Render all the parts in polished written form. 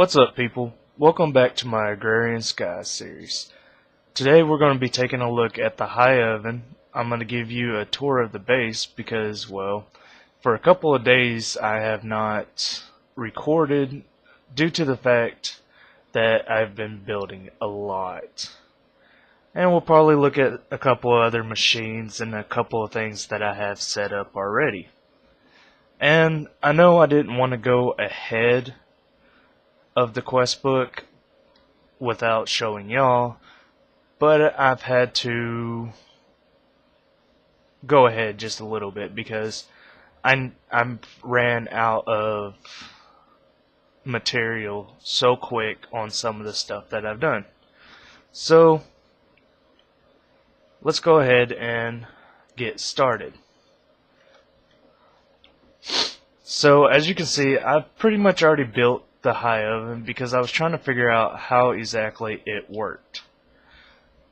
What's up, people? Welcome back to my Agrarian Skies series. Today we're going to be taking a look at the high oven. I'm going to give you a tour of the base because, well, for a couple of days I have not recorded due to the fact that I've been building a lot. And we'll probably look at a couple of other machines and a couple of things that I have set up already. And I know I didn't want to go ahead of the quest book without showing y'all, but I've had to go ahead just a little bit because I ran out of material so quick on some of the stuff that I've done. So let's go ahead and get started. So as you can see, I've pretty much already built the high oven because I was trying to figure out how exactly it worked.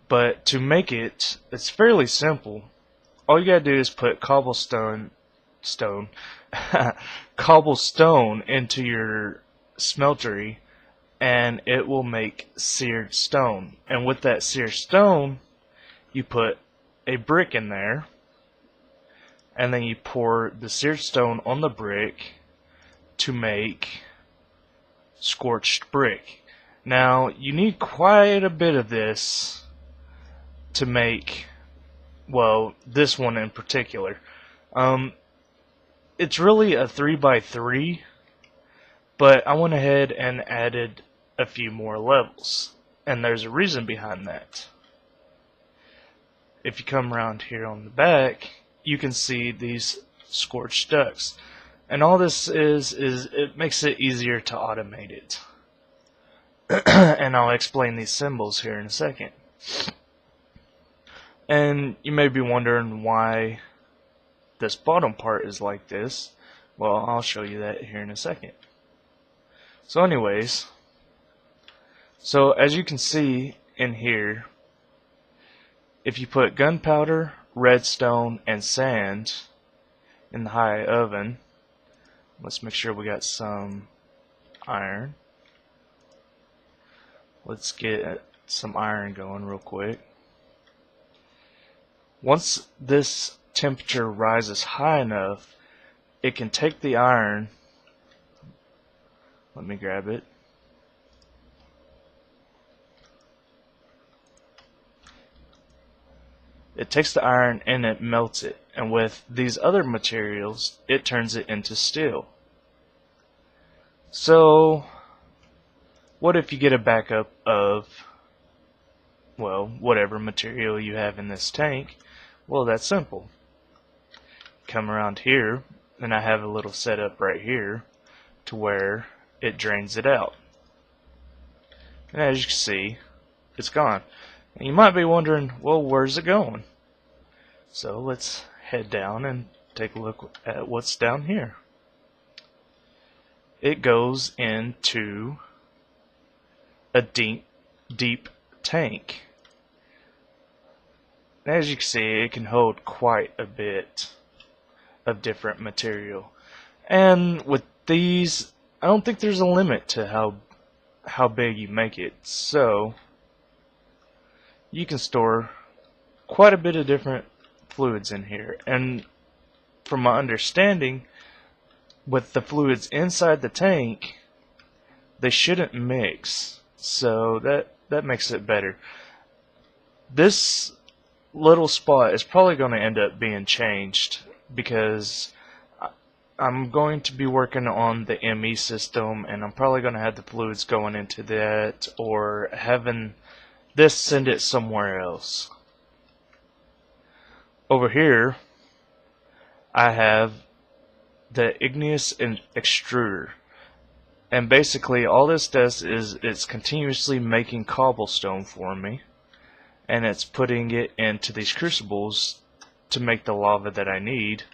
But to make it, it's fairly simple. All you gotta do is put cobblestone into your smeltery, and it will make seared stone. And with that seared stone, you put a brick in there, and then you pour the seared stone on the brick to make Scorched Brick. Now, you need quite a bit of this to make, well, this one in particular. It's really a 3x3, but I went ahead and added a few more levels, and there's a reason behind that. If you come around here on the back, you can see these scorched ducks. And all this is it makes it easier to automate it. And I'll explain these symbols here in a second. And you may be wondering why this bottom part is like this. Well, I'll show you that here in a second. So anyways, so as you can see in here, if you put gunpowder, redstone, and sand in the high oven, let's make sure we got some iron. Let's get some iron going real quick. Once this temperature rises high enough, it can take the iron. Let me grab it. It takes the iron and it melts it, and with these other materials it turns it into steel. So what if you get a backup of, well, whatever material you have in this tank? Well, that's simple. Come around here, and I have a little setup right here to where it drains it out. And as you can see, it's gone. And you might be wondering, well, where's it going? So let's head down and take a look at what's down here. It goes into a deep tank. And as you can see, it can hold quite a bit of different material. And with these, I don't think there's a limit to how big you make it. So you can store quite a bit of different fluids in here. And from my understanding, with the fluids inside the tank, they shouldn't mix. So that makes it better. This little spot is probably going to end up being changed because I'm going to be working on the ME system, and I'm probably going to have the fluids going into that, or having this send it somewhere else. Over here I have the igneous extruder, and basically all this does is it's continuously making cobblestone for me, and it's putting it into these crucibles to make the lava that I need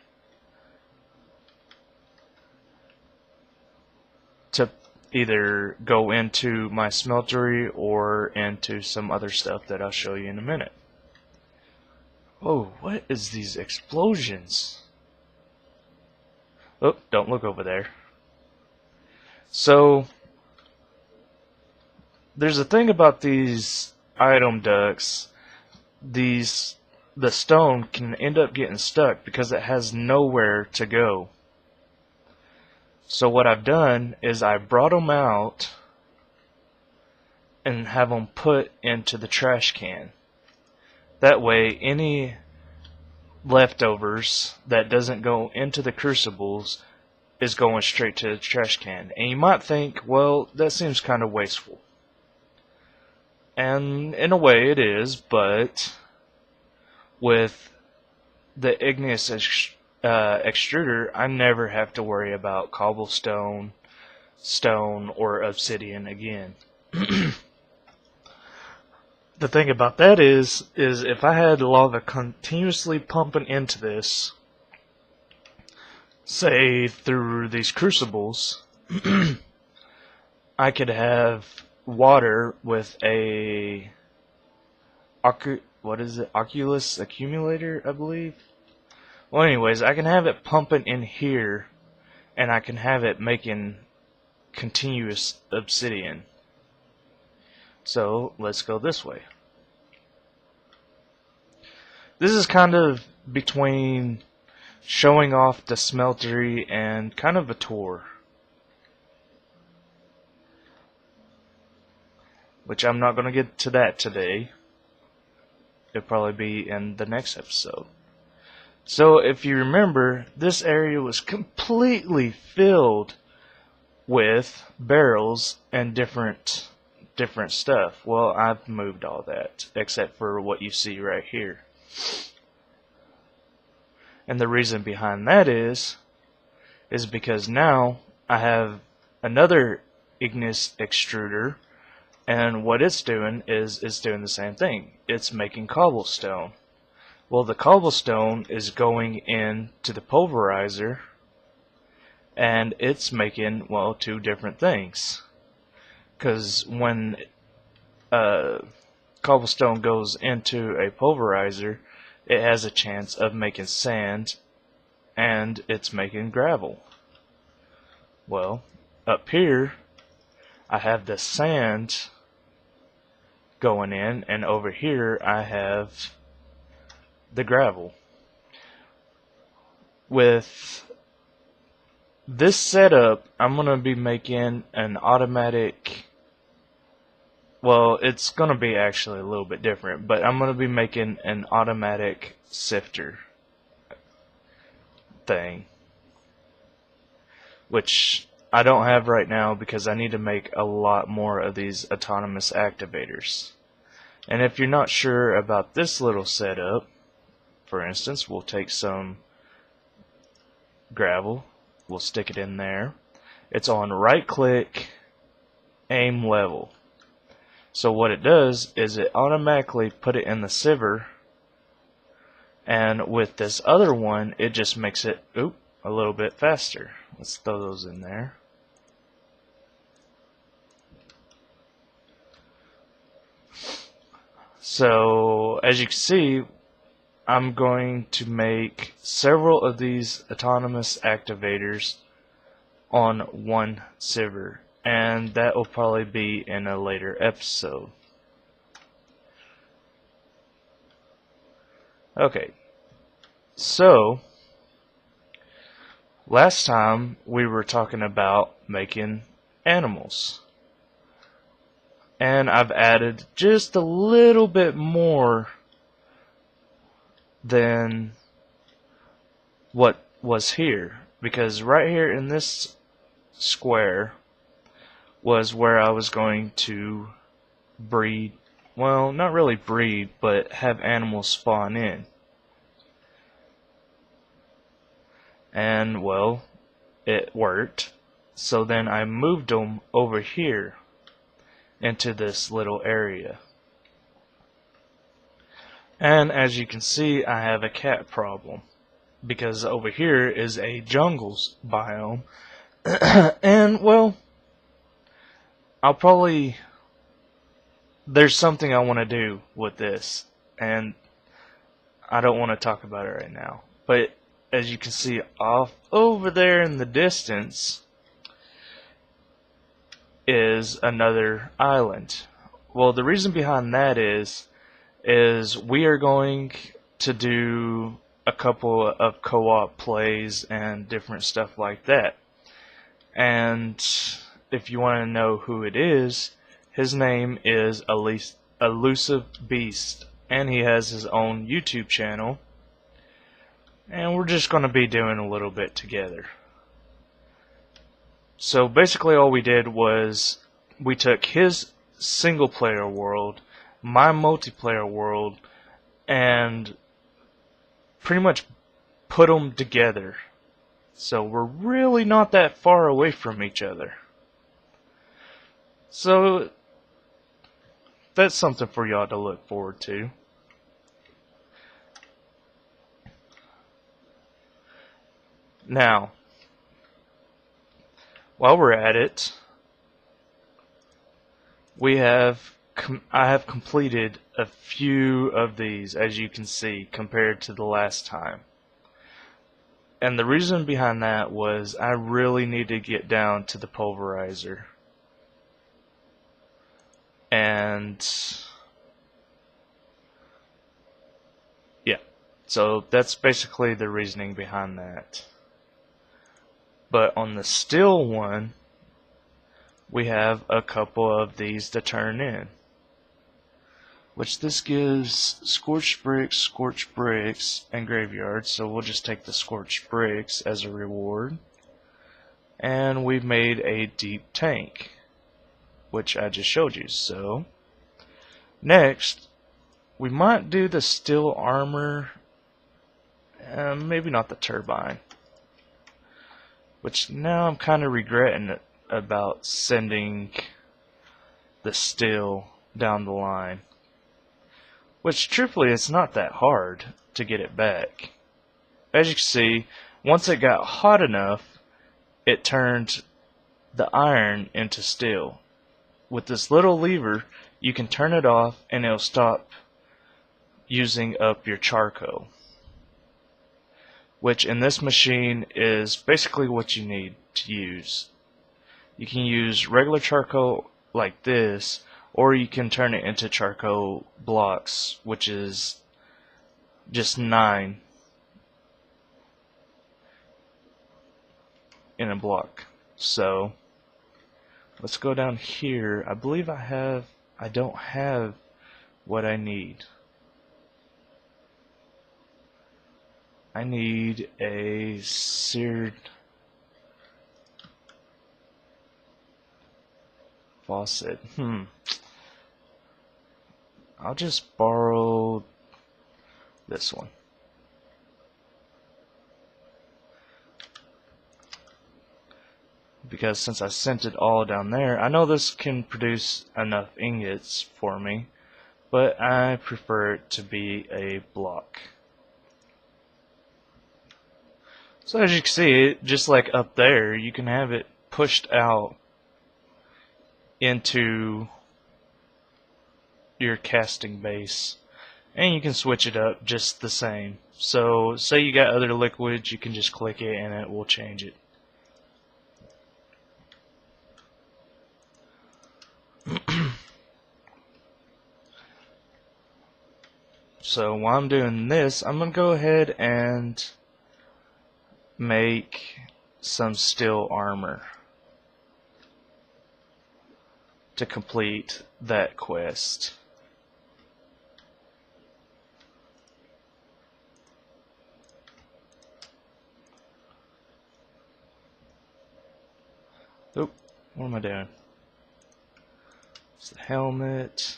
to either go into my smeltery or into some other stuff that I'll show you in a minute. Oh, what is these explosions? Oh, don't look over there. So there's a thing about these item ducts. The stone can end up getting stuck because it has nowhere to go. So what I've done is I brought them out and have them put into the trash can. That way any leftovers that doesn't go into the crucibles is going straight to the trash can. And you might think, well, that seems kind of wasteful. And in a way it is, but with the igneous extruder, I never have to worry about cobblestone, stone, or obsidian again. The thing about that is if I had lava continuously pumping into this, say through these crucibles, I could have water with a Oculus accumulator, I believe. Well, anyways, I can have it pumping in here, and I can have it making continuous obsidian. So let's go this way. This is kind of between showing off the smeltery and kind of a tour, which I'm not going to get to that today. It'll probably be in the next episode. So if you remember, this area was completely filled with barrels and different stuff. Well, I've moved all that except for what you see right here. And the reason behind that is because now I have another igneous extruder, and what it's doing is it's doing the same thing. It's making cobblestone. Well, the cobblestone is going into the pulverizer, and it's making, well, two different things. Because when cobblestone goes into a pulverizer, it has a chance of making sand, and it's making gravel. Well, up here, I have the sand going in, and over here I have the gravel. With this setup, I'm going to be making an automatic, well, it's going to be actually a little bit different, but I'm going to be making an automatic sifter thing, which I don't have right now because I need to make a lot more of these autonomous activators. And if you're not sure about this little setup, for instance, we'll take some gravel, we'll stick it in there. It's on right click, aim level. So what it does is it automatically put it in the sieve, and with this other one it just makes it a little bit faster. Let's throw those in there. So as you can see, I'm going to make several of these autonomous activators on one sieve, and that will probably be in a later episode. Okay, so last time we were talking about making animals, and I've added just a little bit more than what was here, because right here in this square was where I was going to breed, well, not really breed, but have animals spawn in. And well, it worked. So then I moved them over here into this little area. And as you can see, I have a cat problem, because over here is a jungles biome. And well, there's something I want to do with this, and I don't want to talk about it right now. But as you can see off over there in the distance is another island. Well, the reason behind that is we are going to do a couple of co-op plays and different stuff like that. And if you want to know who it is, his name is Elusive Beast, and he has his own YouTube channel. And we're just going to be doing a little bit together. So basically all we did was we took his single player world, my multiplayer world, and pretty much put them together. So we're really not that far away from each other. So that's something for y'all to look forward to. Now, while we're at it, I have completed a few of these, as you can see, compared to the last time. And the reason behind that was I really need to get down to the pulverizer. And yeah, so that's basically the reasoning behind that. But on the steel one, we have a couple of these to turn in, which this gives Scorched Bricks, and Graveyard, so we'll just take the Scorched Bricks as a reward. And we've made a deep tank, which I just showed you. So next, we might do the steel armor, maybe not the turbine, which now I'm kind of regretting it about sending the steel down the line. Which, truthfully, it's not that hard to get it back. As you can see, once it got hot enough, it turned the iron into steel. With this little lever, you can turn it off and it'll stop using up your charcoal. Which in this machine is basically what you need to use. You can use regular charcoal like this, or you can turn it into charcoal blocks, which is just 9 in a block. So let's go down here. I believe I don't have what I need. I need a Seared Faucet. I'll just borrow this one. Because since I sent it all down there, I know this can produce enough ingots for me, but I prefer it to be a block. So as you can see, just like up there, you can have it pushed out into your casting base, and you can switch it up just the same. So say you got other liquids, you can just click it and it will change it. So while I'm doing this, I'm going to go ahead and make some steel armor to complete that quest. Oh, what am I doing? It's the helmet,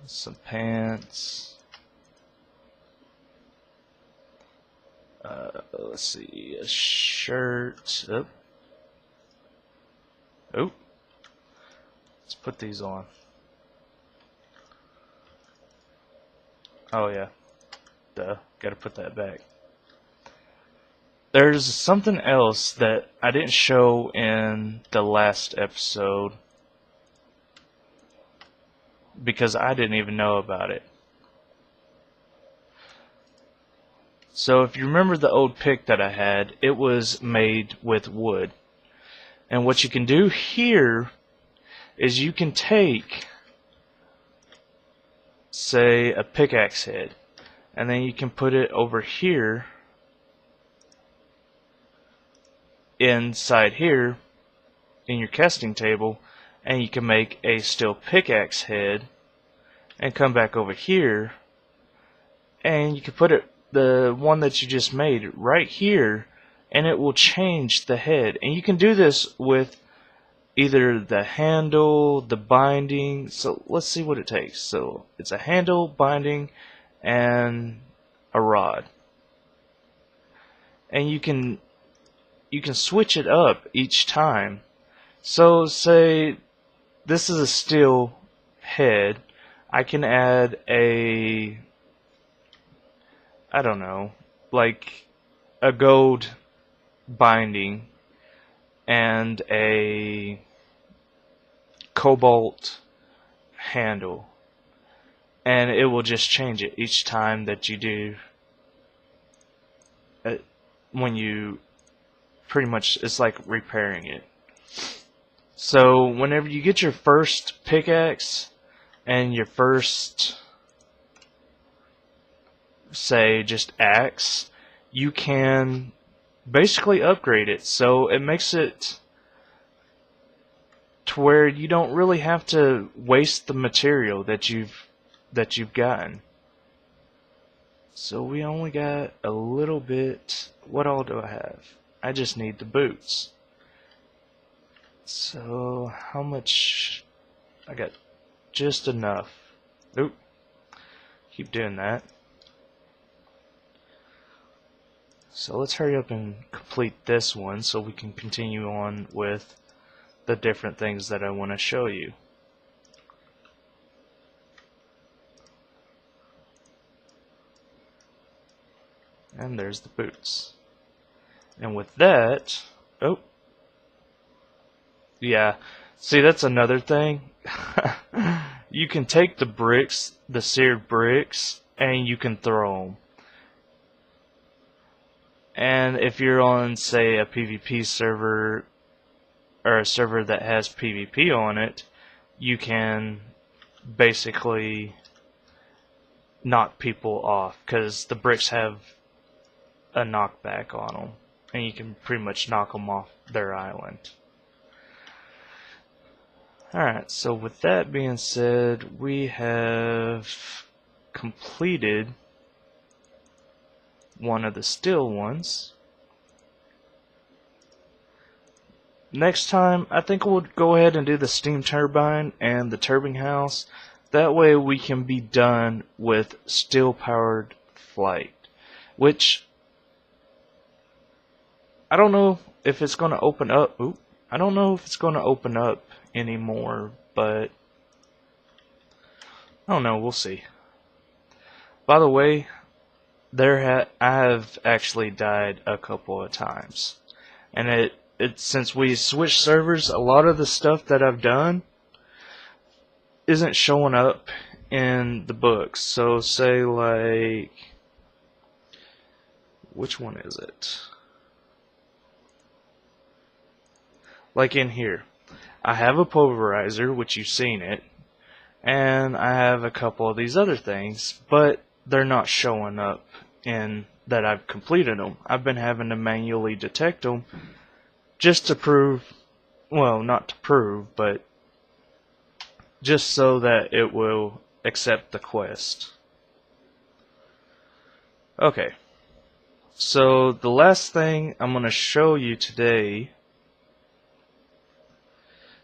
some pants. Let's see, a shirt. Oh, let's put these on. Oh yeah, duh, gotta put that back. There's something else that I didn't show in the last episode because I didn't even know about it. So if you remember the old pick that I had, it was made with wood. And what you can do here is you can take, say, a pickaxe head, and then you can put it over here inside here in your casting table, and you can make a steel pickaxe head and come back over here, and you can put it, the one that you just made, right here, and it will change the head. And you can do this with either the handle, the binding. So let's see what it takes. So it's a handle, binding, and a rod. And you can switch it up each time. So say this is a steel head. I can add a, I don't know, like a gold binding and a cobalt handle, and it will just change it each time that you do when you pretty much, it's like repairing it. So whenever you get your first pickaxe and your first, say, just axe, you can basically upgrade it. So it makes it to where you don't really have to waste the material that you've gotten. So we only got a little bit. What all do I have? I just need the boots. So how much? I got just enough. Oop. Keep doing that. So let's hurry up and complete this one so we can continue on with the different things that I want to show you. And there's the boots. And with that, oh, yeah, see, that's another thing. You can take the bricks, the seared bricks, and you can throw them. And if you're on, say, a PvP server, or a server that has PvP on it, you can basically knock people off, because the bricks have a knockback on them, and you can pretty much knock them off their island. Alright, so with that being said, we have completed one of the steel ones. Next time, I think we'll go ahead and do the steam turbine and the turbine house. That way we can be done with steel powered flight, which I don't know if it's going to open up. I don't know if it's going to open up anymore, but I don't know, we'll see. By the way, I have actually died a couple of times, and since we switched servers, a lot of the stuff that I've done isn't showing up in the books. So say, like, which one is it? Like in here, I have a pulverizer, which you've seen it, and I have a couple of these other things, but they're not showing up in that I've completed them. I've been having to manually detect them just to prove, well, not to prove, but just so that it will accept the quest. Okay, so the last thing I'm going to show you today,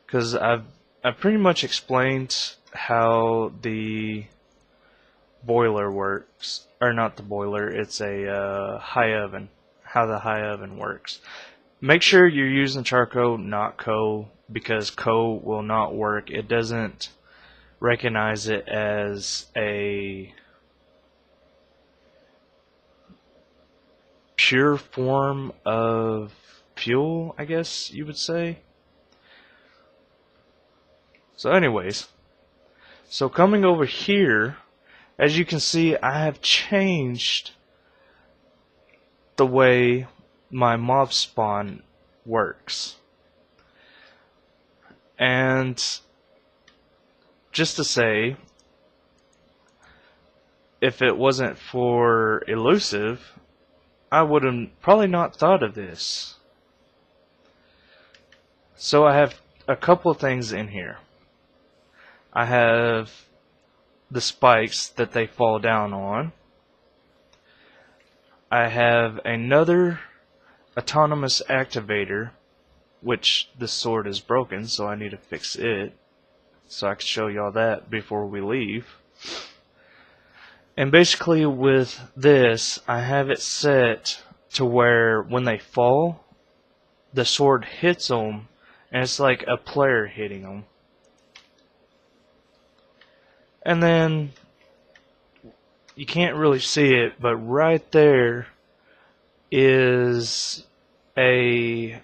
because I've pretty much explained how the boiler works, or not the boiler, it's a high oven, how the high oven works. Make sure you're using charcoal, not coal, because coal will not work. It doesn't recognize it as a pure form of fuel, I guess you would say. So anyways, so coming over here, as you can see, I have changed the way my mob spawn works. And just to say, if it wasn't for elusive, I would have probably not thought of this. So I have a couple of things in here. I have the spikes that they fall down on. I have another autonomous activator, which the sword is broken, so I need to fix it. So I can show y'all that before we leave. And basically with this, I have it set to where when they fall, the sword hits them, and it's like a player hitting them. And then, you can't really see it, but right there is a...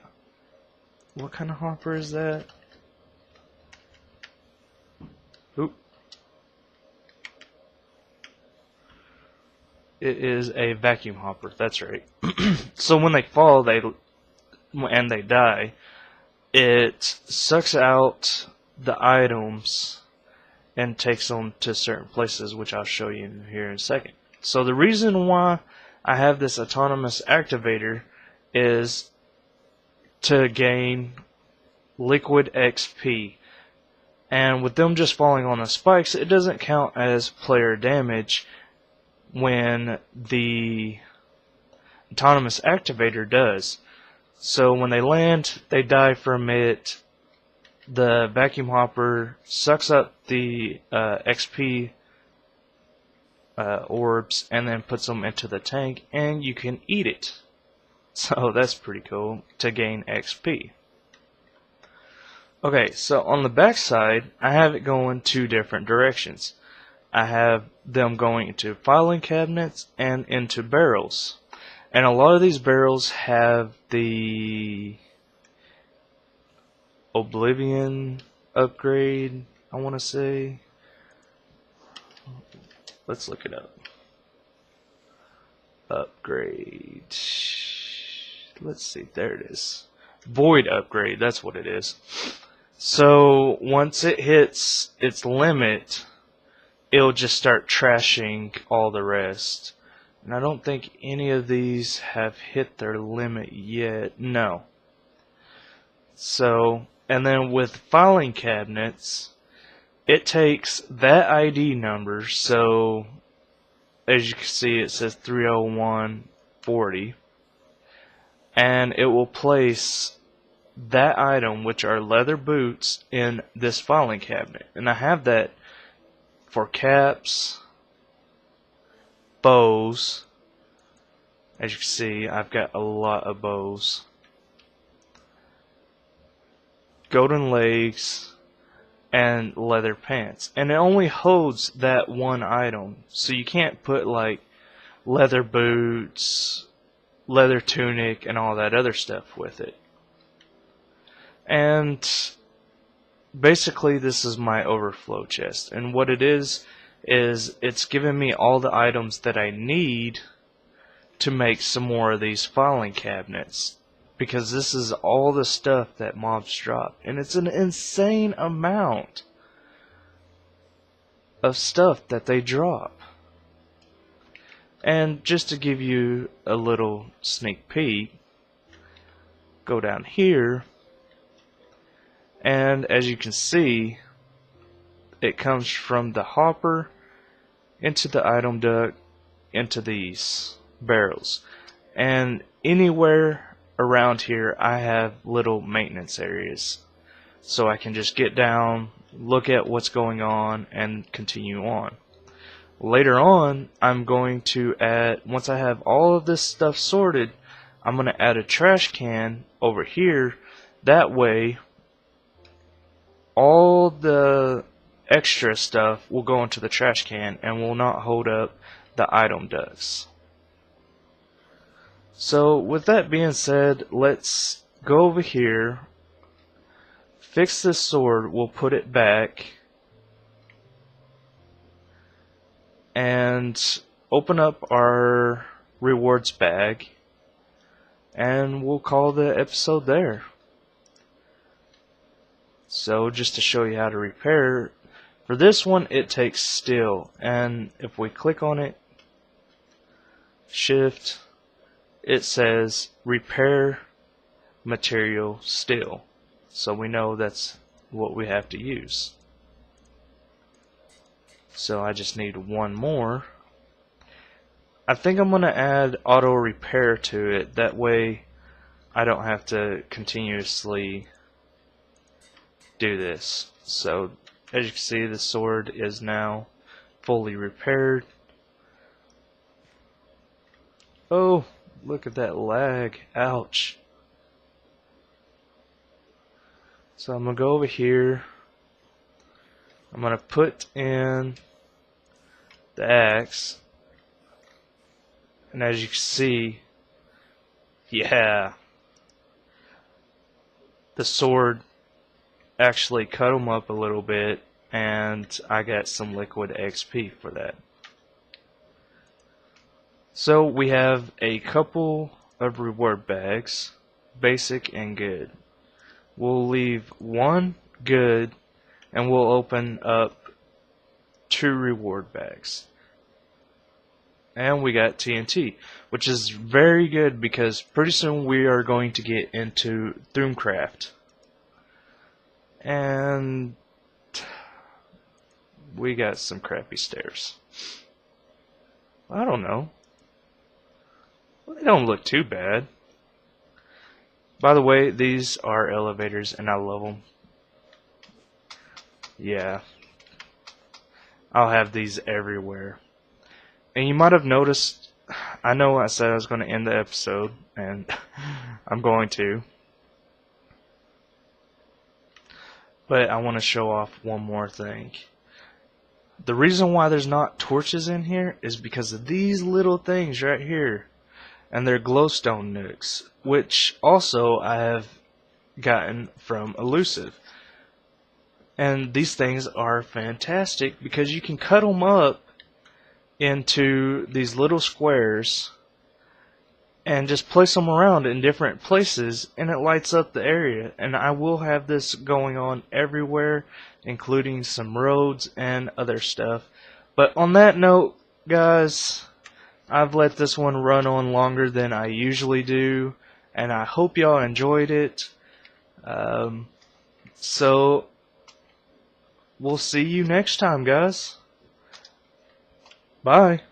what kind of hopper is that? Oop. It is a vacuum hopper, that's right. So when they fall and they die, it sucks out the items and takes them to certain places, which I'll show you here in a second. So the reason why I have this autonomous activator is to gain liquid XP. And with them just falling on the spikes, it doesn't count as player damage when the autonomous activator does. So when they land, they die from it. The vacuum hopper sucks up the XP orbs and then puts them into the tank, and you can eat it. So that's pretty cool to gain XP. Okay, so on the back side, I have it going two different directions. I have them going into filing cabinets and into barrels. And a lot of these barrels have the Oblivion upgrade, I want to say. Let's look it up. Upgrade. Let's see, there it is. Void upgrade, that's what it is. So once it hits its limit, it'll just start trashing all the rest. And I don't think any of these have hit their limit yet. No. So, and then with filing cabinets, it takes that ID number. So, as you can see, it says 30140. And it will place that item, which are leather boots, in this filing cabinet. And I have that for caps, bows. As you can see, I've got a lot of bows. Golden legs, and leather pants. And it only holds that one item. So you can't put like leather boots, leather tunic, and all that other stuff with it. And basically this is my overflow chest. And what it is it's giving me all the items that I need to make some more of these filing cabinets. Because this is all the stuff that mobs drop. And it's an insane amount of stuff that they drop. And just to give you a little sneak peek, go down here, and as you can see, it comes from the hopper into the item duct into these barrels. And anywhere around here I have little maintenance areas, so I can just get down, look at what's going on, and continue on. Later on, I'm going to add, once I have all of this stuff sorted, I'm going to add a trash can over here. That way all the extra stuff will go into the trash can and will not hold up the item ducts. So with that being said, let's go over here, fix this sword, we'll put it back, and open up our rewards bag, and we'll call the episode there. So just to show you how to repair, for this one it takes steel, and if we click on it, shift, it says repair material steel, so we know that's what we have to use. So I just need one more. I think I'm going to add auto repair to it, that way I don't have to continuously do this. So as you can see, the sword is now fully repaired. Oh, look at that lag, ouch. So I'm going to go over here, I'm going to put in the axe, and as you can see, yeah, the sword actually cut them up a little bit, and I got some liquid XP for that. So we have a couple of reward bags, basic and good. We'll leave one good, and we'll open up 2 reward bags. And we got TNT, which is very good because pretty soon we are going to get into Thrumcraft. And we got some crappy stairs. I don't know. They don't look too bad. By the way, these are elevators and I love them. Yeah. I'll have these everywhere. And you might have noticed, I know I said I was going to end the episode, and I'm going to. But I want to show off one more thing. The reason why there's not torches in here is because of these little things right here. And they're glowstone nukes, which also I have gotten from Elusive. And these things are fantastic because you can cut them up into these little squares and just place them around in different places, and it lights up the area. And I will have this going on everywhere, including some roads and other stuff. But on that note, guys, I've let this one run on longer than I usually do, and I hope y'all enjoyed it. So we'll see you next time, guys. Bye.